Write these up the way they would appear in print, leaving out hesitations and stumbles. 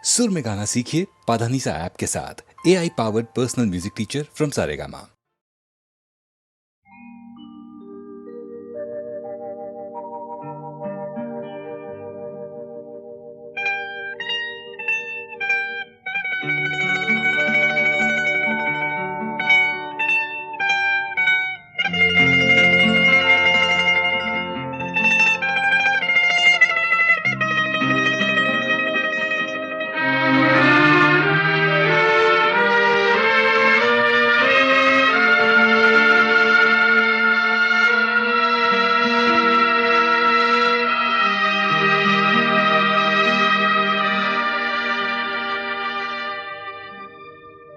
सुर में गाना सीखिए पाधानीसा ऐप के साथ। AI powered personal music teacher from Saregama.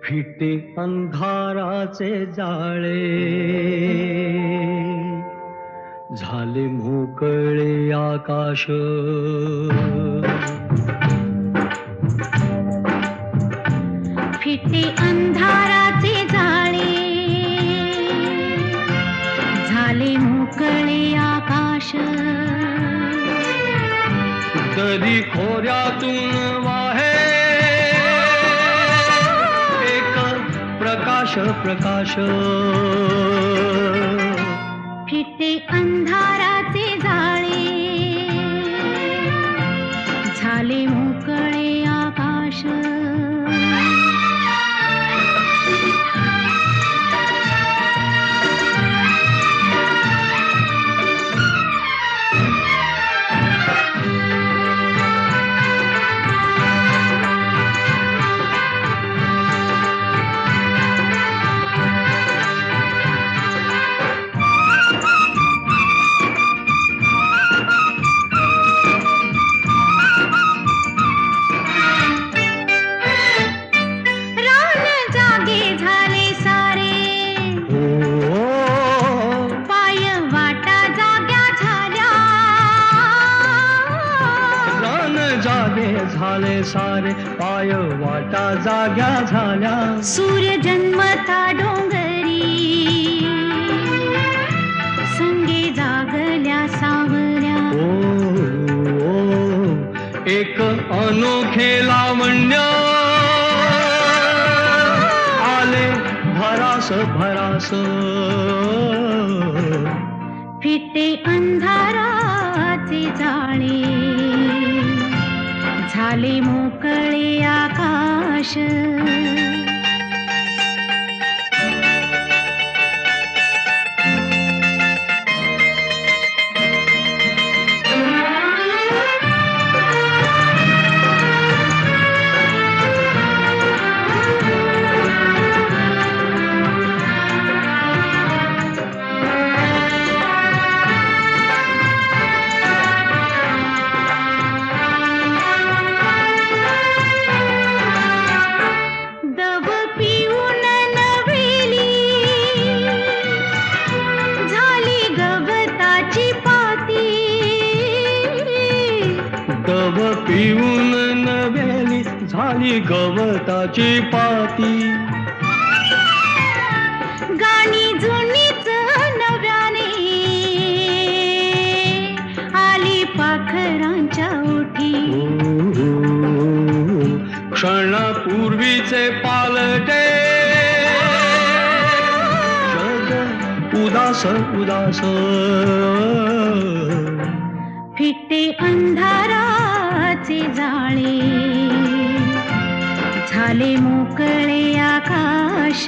फिटे अंधाराचे जाळे, झाले मोकळे आकाश. फिटे अंधाराचे जाळे, झाले मोकळे आकाश. दरी खोऱ्यातून वाहे प्रकाश प्रकाश. फिटे अंधाराचे जाळे, झाले मोकळे आकाश. झाले सारे पाय वाटा जाग्या झाल्या. सूर्य जन्मता डोंगरी, संगे जागल्या सावल्या. एक अनोखे लावण्य आले भरास भरास. फिटे अंधाराचे जाळे, झाले मोकळे आकाश. दव पिऊन नव्याली झाली गवताची पाती. गाणी जुनीच नव्याने आली पाखरांच्या ओठी. क्षणापूर्वीचे पालटे जग उदास उदास. फिटे अंधाराचे जाळे, झाले मोकळे आकाश.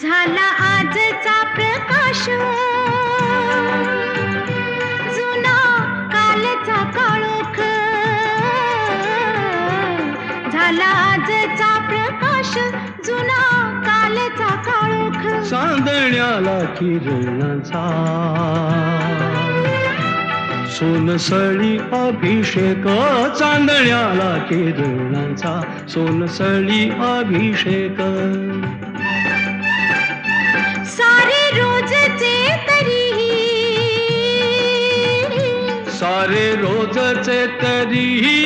झाला आजचा प्रकाश, जुना कालचा काळोख. झाला आजचा प्रकाश, जुना कालचा काळोख. चांदण्याला किरणाचा सोनसळी अभिषेक चांदण्याला केदळांचा सोनसळी अभिषेक सारे रोजचे तरीही सारे रोजचे तरीही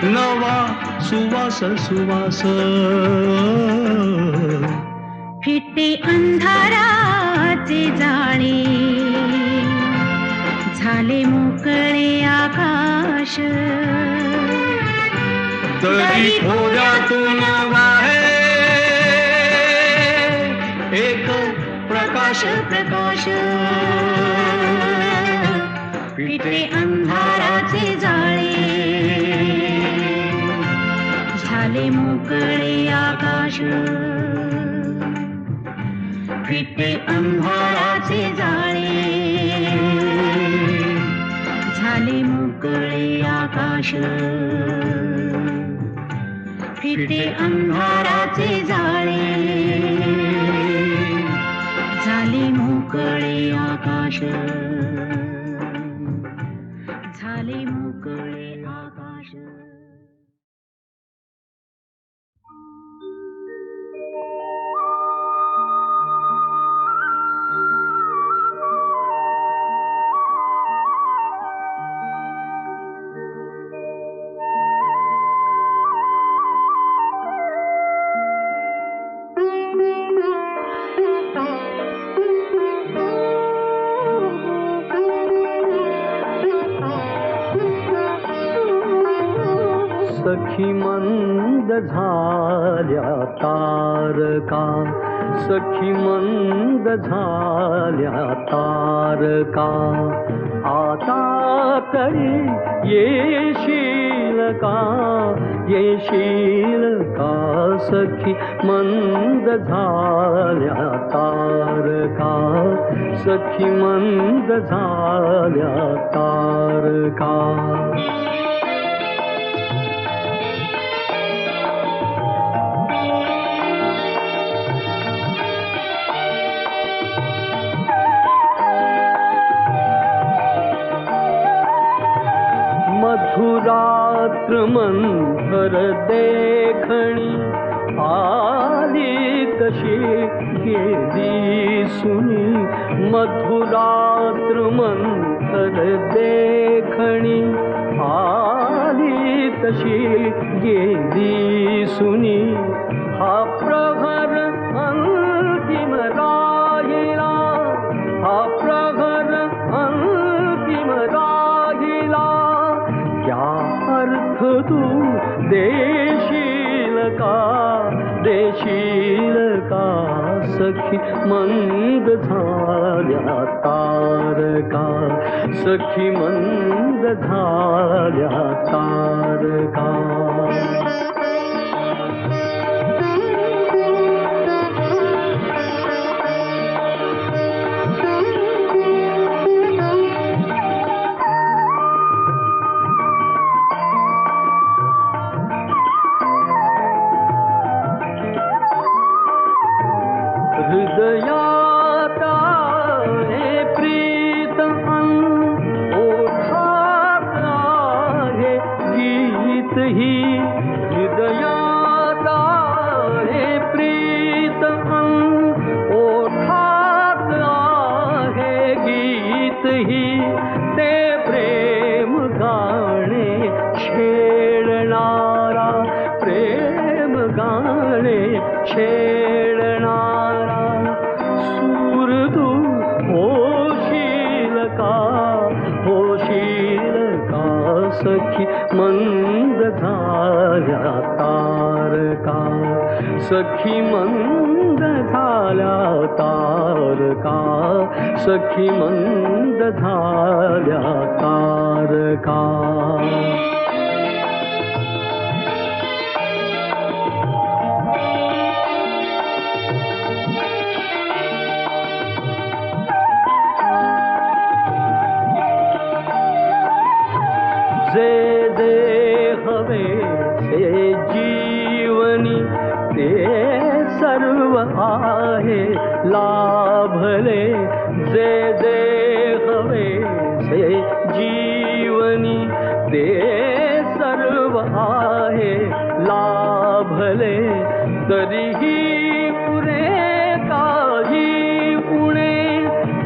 नवा सुवास सुवास फिटे अंधाराचे जाळे झाले मोकळे आकाश तरी थोड्यातून वाहे एक प्रकाश प्रकाश फिटे अंधाराचे जाळे झाले मोकळे आकाश फिटे अंधाराचे जाळे झाले मोकळे आकाश फिटे अंधाराचे जाळे झाले मोकळे आकाश झाले मोकळे आकाश सखी मंद झाल्या तारका सखी मंद झाल्या तारका आता तरी येशील का सखी मंद झाल्या तारका सखी मंद झाल्या तारका मधुरात्र मंथर देखणी आली तशी गेली सुनी मधुरात्र मंथर देखणी आली तशी गेली सुनी हा प्रहर अंतिम राहिला हा प्रहर अंतिम राहिला क्या अर्थ तू देशील का सखी मंद झाल्या तारका सखी मंद झाल्या तारका हृदयात आहे प्रीत ओठात आहे गीत ही हृदयात आहे प्रीत ओठात आहे गीत ही ते प्रेम गाणे छेडणारा प्रेम गाणे छेडणारा सूर तू होशील का सखी मंद झाल्या तारका सखी मंद झाल्या तारका सखी मंद झाल्या तारका जे जे हवे से जीवनी ते सर्व आहे लाभले जे जे हवेसे जीवनी ते सर्व आहे लाभले तरीही पुरे काही उणे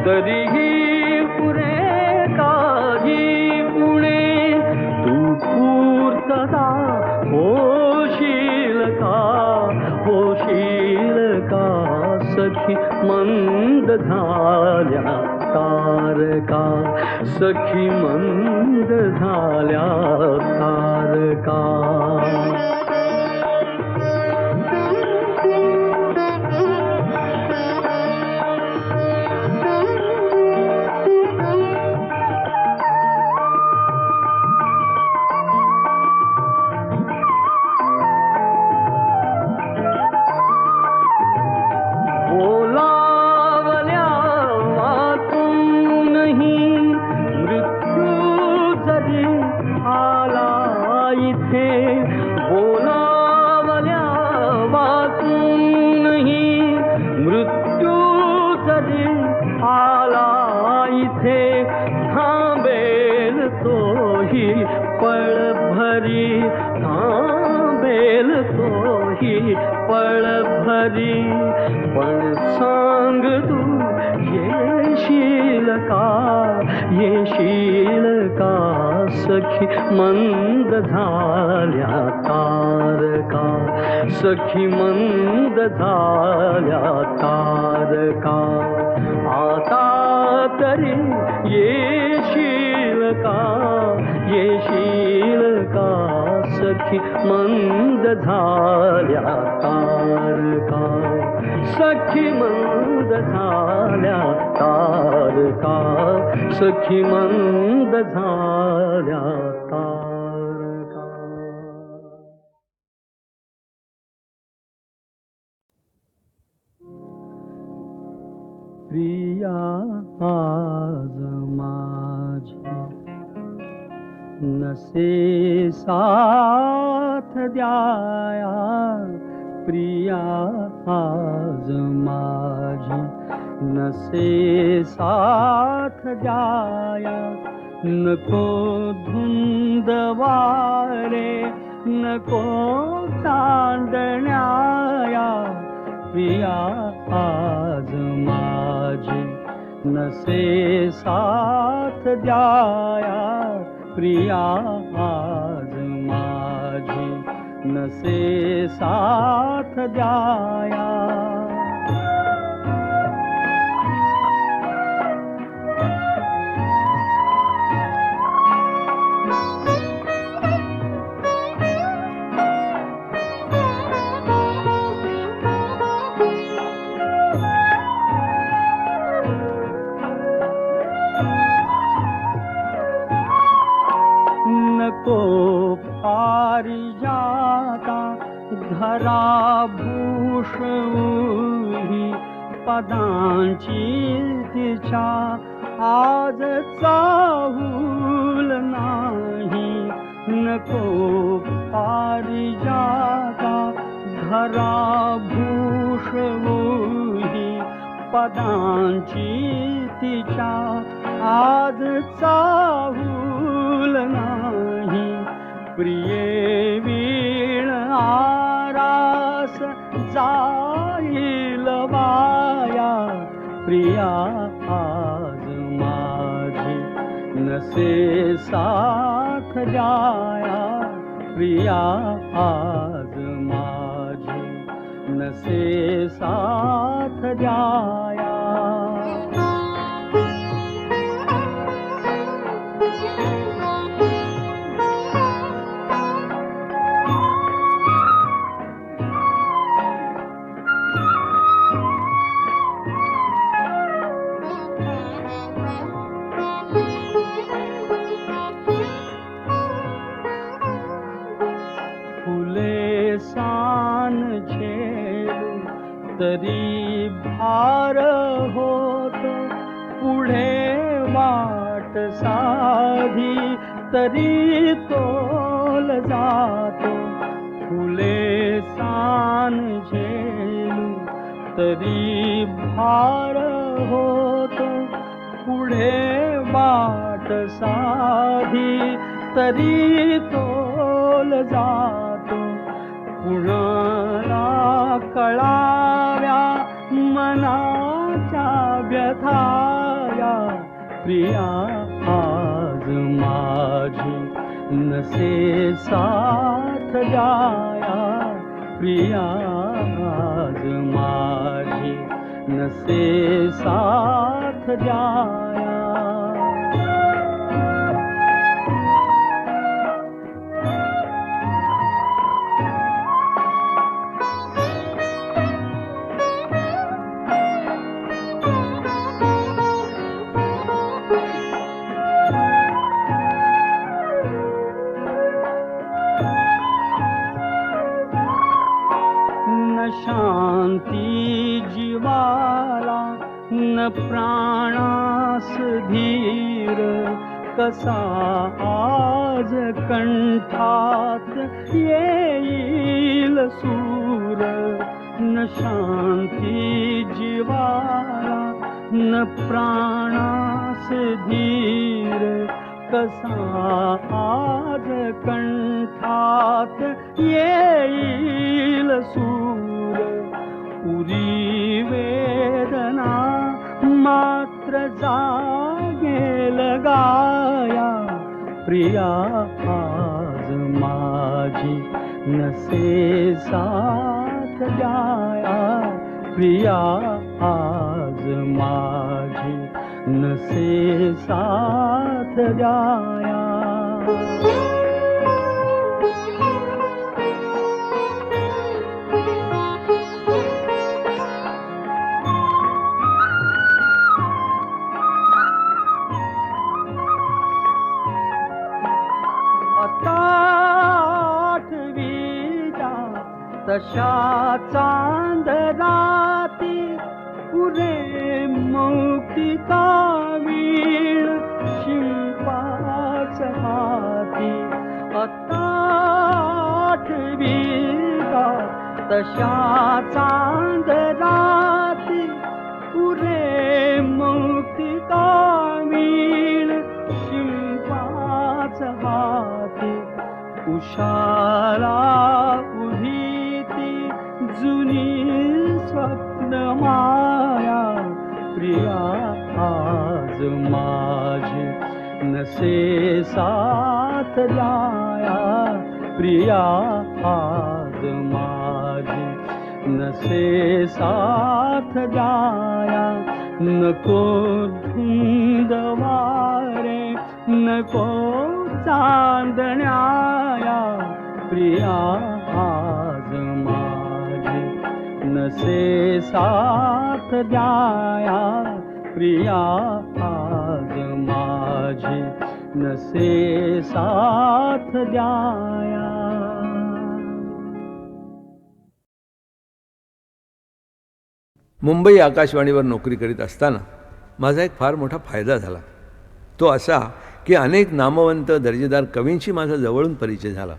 तरीही पुरे काही उणे तू पूर्तता होशील का सखी मंद झाल्या तारका सखी मंद झाल्या तारका पळ भरी पण सांग तू येशील का सखी मंद झाल्या तारका सखी मंद झाल्या तारका आता तरी येशील का सखी मंद झाल्या तारका सखी मंद झाल्या तारका सखी मंद झाल्या तारका. प्रिया आज माझी नसे साथ द्याया प्रिया आज माझी नसे साथ द्याया नको धुंद वारे नको चांदण्याया प्रिया आज माझी नसे साथ द्याया प्रिया आज माझी नसे साथ द्याया नको पारिजाता धरा भूषवूही पदांची तिच्या आज चाहूल नाही नको पारिजाता धरा भूषवूही पदांची तिच्या आज चाहूल नाही प्रिये वीण आरास जाईल वाया प्रिया आज माझी नसे साथ द्याया प्रिया आज माझी नसे साथ द्याया फुले सान झेलू तरी भार होतो पुढे वाट साधी तरी तोल जातो फुले सान झेलू तरी भार होतो पुढे बाट साधी तरी तोल जातो. कुणाला कळाव्या मनाच्या व्यथाया प्रिया आज माझी नसे साथ द्याया. प्रिया आज माझी नसे साथ द्याया. शांती जीवाला न प्राणास धीर कसा आज कंठात येईल सूर. न शांती जीवाला न प्राणास धीर कसा आज कंठात येईल सूर. पुरी वेदना मात्र जागेल गाया. प्रिया आज माझी नसे साथ द्याया. प्रिया आज माझी नसे साथ द्याया. तशा चांदराती पुरे मौक्तिका वीण शिल्पाच हाती. आता आठवीला तशा चांदराती पुरे मौक्तिका वीण शिल्पाच हाती. उषाला उभी जुनी स्वप्न माया. प्रिया आज माझी नसे साथ द्याया. प्रिया आज माझी नसे साथ द्याया. नको धुंद वारे नको चांदण्याया. प्रिया आज माझी नसे साथ द्याया. प्रिया आज माझी नसे साथ द्याया. मुंबई आकाशवाणीवर नोकरी करीत असताना माझा एक फार मोठा फायदा झाला. तो असा की अनेक नामवंत दर्जेदार कवींशी माझा जवळून परिचय झाला.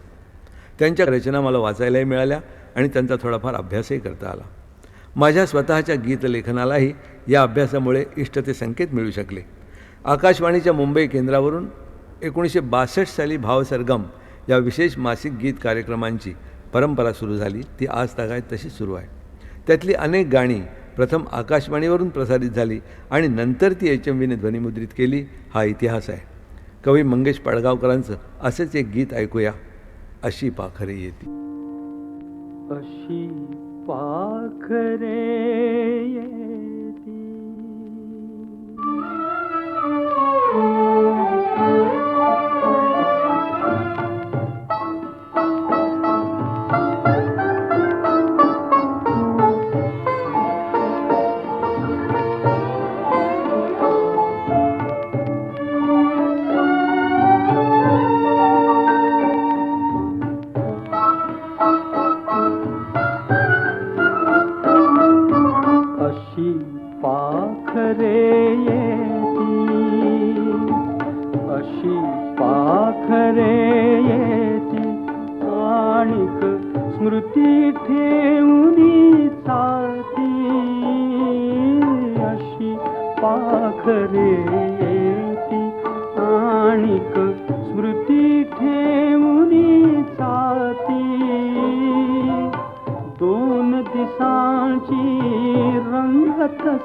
त्यांच्या रचना मला वाचायलाही मिळाल्या आणि त्यांचा थोडाफार अभ्यासही करता आला. माझ्या स्वतःच्या गीतलेखनालाही या अभ्यासामुळे इष्टते संकेत मिळू शकले. आकाशवाणीच्या मुंबई केंद्रावरून 1962 साली भावसरगम या विशेष मासिक गीत कार्यक्रमांची परंपरा सुरू झाली. ती आज तागायत तशी सुरू आहे. त्यातली अनेक गाणी प्रथम आकाशवाणीवरून प्रसारित झाली आणि नंतर ती HMVने ध्वनिमुद्रित केली. हा इतिहास आहे. कवी मंगेश पडगावकरांचं असेच एक गीत ऐकूया. अशी पाखरे येती. अशी पाखरे येती अशी पाखरे येती आणिक स्मृती ठेवूनी साथी. अशी पाखरे येती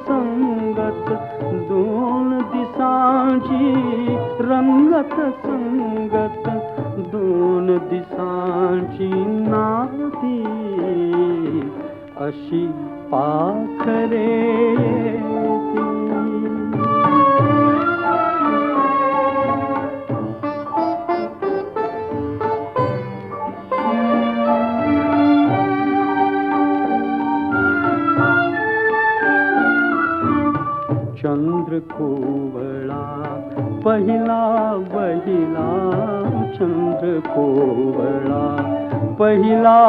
संगत दोन दिसांची रंगत संगत दोन दिसांची नाती अशी पाखरे येती. चंद्र कोवळा पहिला वहिला चंद्र कोवळा पहिला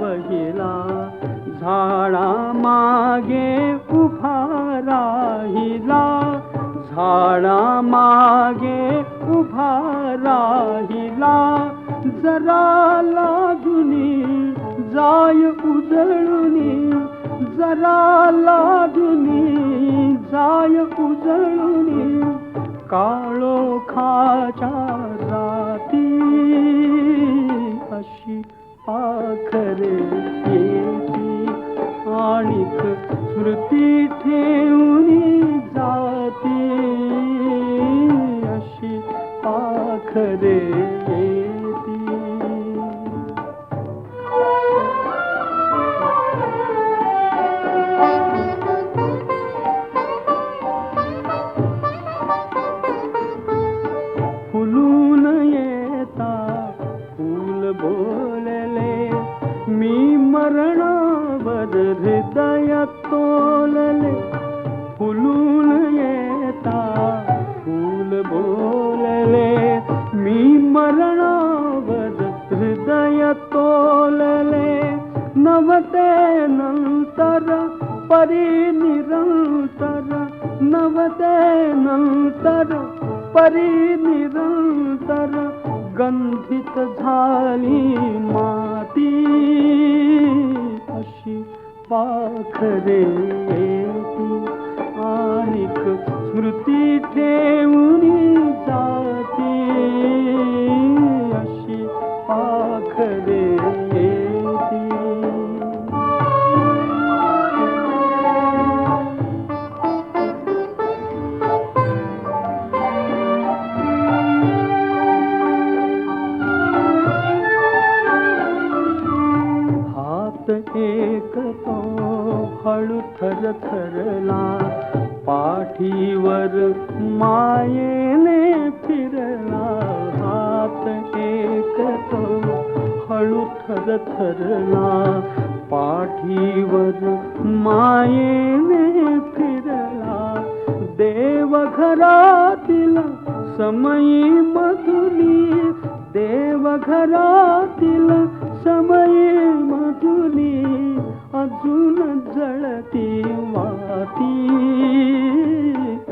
वहिला झाडा मागे उभा राहिला झाडा मागे उभा राहिला जरा लागुनी जाय उजळुनी जरा लागुनी जाय उजळुनी काळोखाच्या राती अशी पाखरे येती आणिक स्मृती ठेवूनी जाती अशी पाखरे येती. फुलून येता फूल बोलले मी मरणावर हृदय तोलले फुलून येता फूल बोलले मी मरणावर हृदय तोलले नवते नंतर परिनिरंतर नवते नंतर परिनिरंतर गंधित झाली माती अशी पाखरे येती आणिक स्मृती ठेवूनी जाती अशी पाखरे येती. एक तो हळू थर थरला पाठीवर मायेने फिरला हात एक तो हळू थर थरला पाठीवर मायेने फिरला देवघरातील समयी मधुली देवघरातील समयी मधुली अजून जळती वाती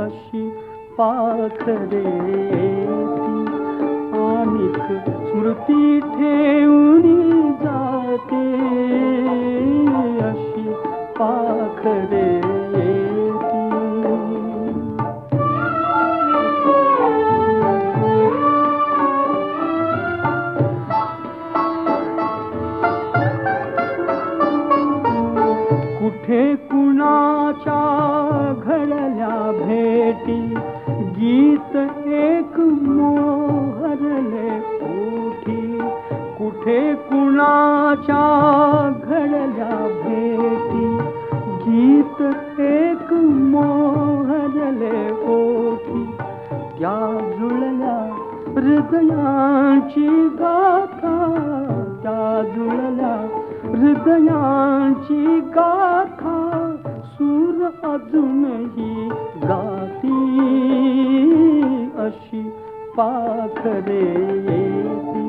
अशी पाखरे येती आणिक स्मृती ठेवूनी जाते अशी पाखरे येती. कुठे कुणाच्या घडल्या भेटी गीत एक मोहरले ओठी कुठे कुणाच्या घडल्या भेटी गीत एक मोहरले ओठी त्या जुळल्या हृदयांची गाथा त्या जुळल्या हृदयांची गाथा सूर अजूनही गाती अशी पाखरे येती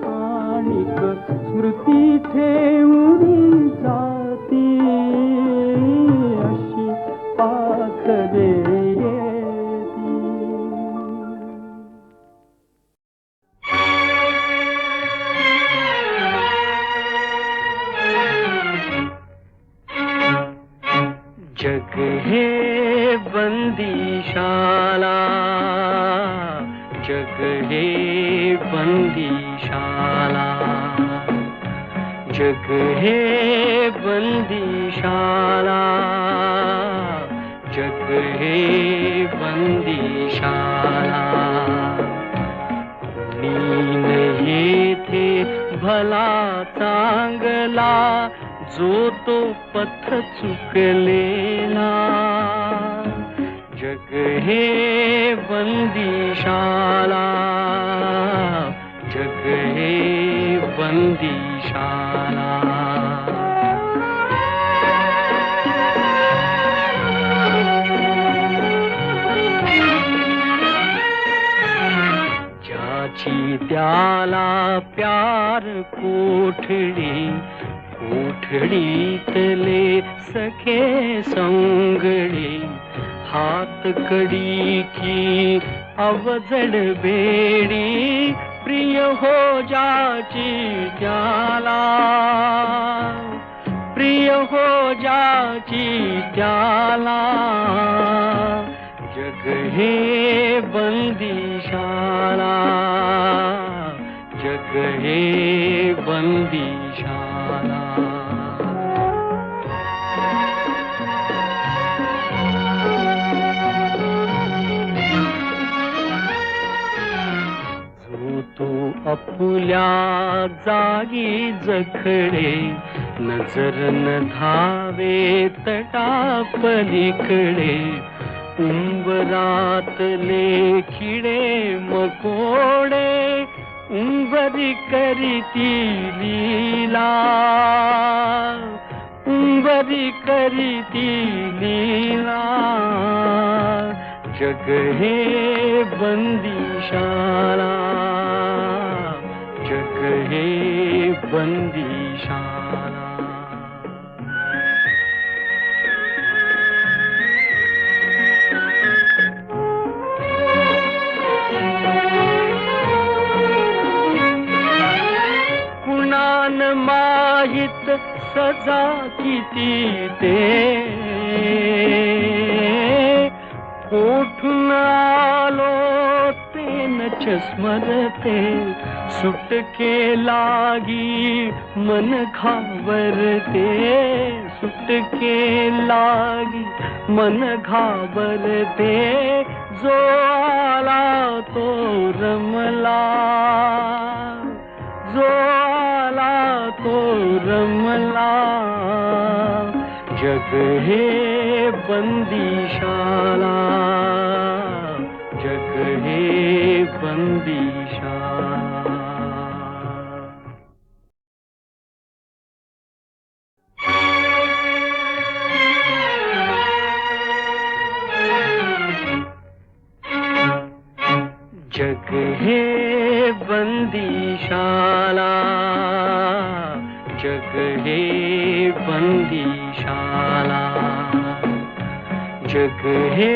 आणिक स्मृती ठेवून जाती अशी पाखरे येती. जग हे बंदीशाला जग हे बंदीशाला जग हे बंदीशाला जग हे बंदीशाला. कोणी न येथे भला चांगला, जो तो पथ चुकलेला. जग हे बंदीशाला, जग हे बंदीशाला. ज्याची त्याला प्यार कोठडी, कोठडीतले सखे संगडे. हात कडी की अवजड बेडी, प्रिय हो जाची त्याला. प्रिय हो जाची त्याला. जग हे बंदीशाला, जग हे बंदीशाला. आपुल्या जागी जखडे, नजर न धावे तटापलीकडे. उंबरातले किडे मकोडे, उंबरी करीती लीला. उंबरी करीती लीला. जग हे बंदीशाला, जग हे बंदीशाला. कुणान माहित सजा किती ते, कोठून आलो ते नच स्मरते. सुटके लागी मन घाबरते, सुटके लागी मन घाबरते. जो आला तो रमला, जो आला तो रमला. जग हे बंदीशाला, जग हे बंदीशाला. जग हे बंदीशाला, जग हे बंदीशाला. जग हे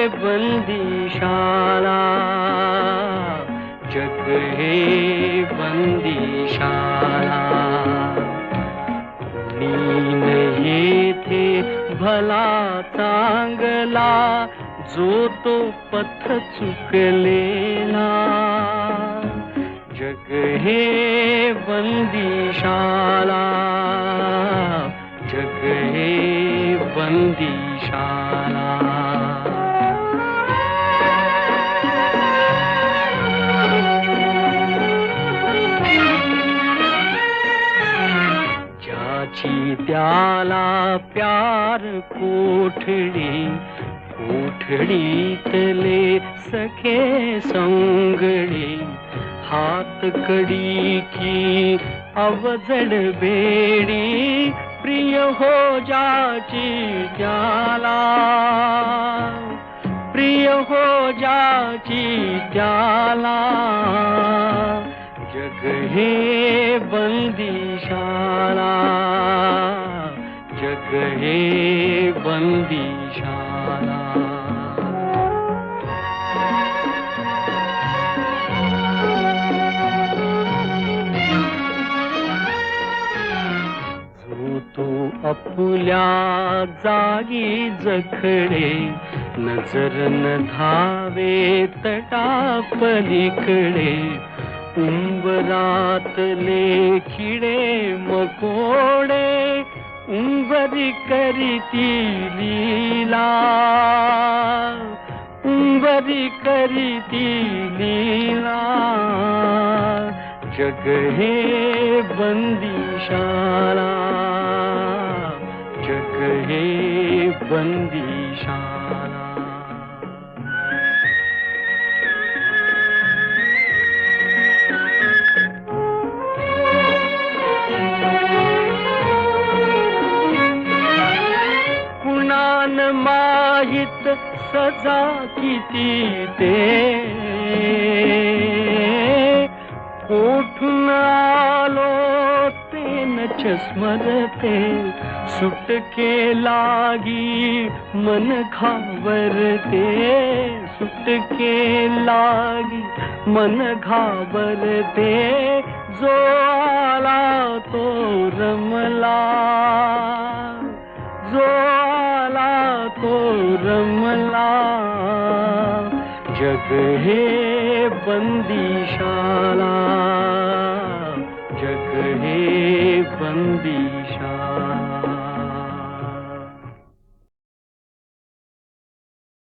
बंदीशाला, जग हे बंदीशाला. कोणी न येथे भला चांगला, जो तो पथ चुकलेला. जग हे बंदीशाला, जग हे बंदीशाला. ज्याची त्याला प्यार कोठडी, कोठडीतले सखे संगडे. हात कडी की अवजड बेडी, प्रिय हो जाची त्याला. प्रिय हो जाची त्याला. जग हे बंदीशाला, जग हे बंदीशाला. आपुल्या जागी जखडे, नजर न धावे तटापलीकडे. उंबरातले किडे मकोडे, उंबरी करीती लीला, उंबरी करीती लीला, जग हे बंदिशाला, जग हे बंदिशाला. कुणान माहित सजा किती ते, कोठून आलो ते नच स्मरते, सुटके लागी मन घाबरते, सुटके लागी मन घाबरते, जो आला तो रमला, जो आला तो रमला, जग हे बंदिशाला, जग हे बंदिशाला.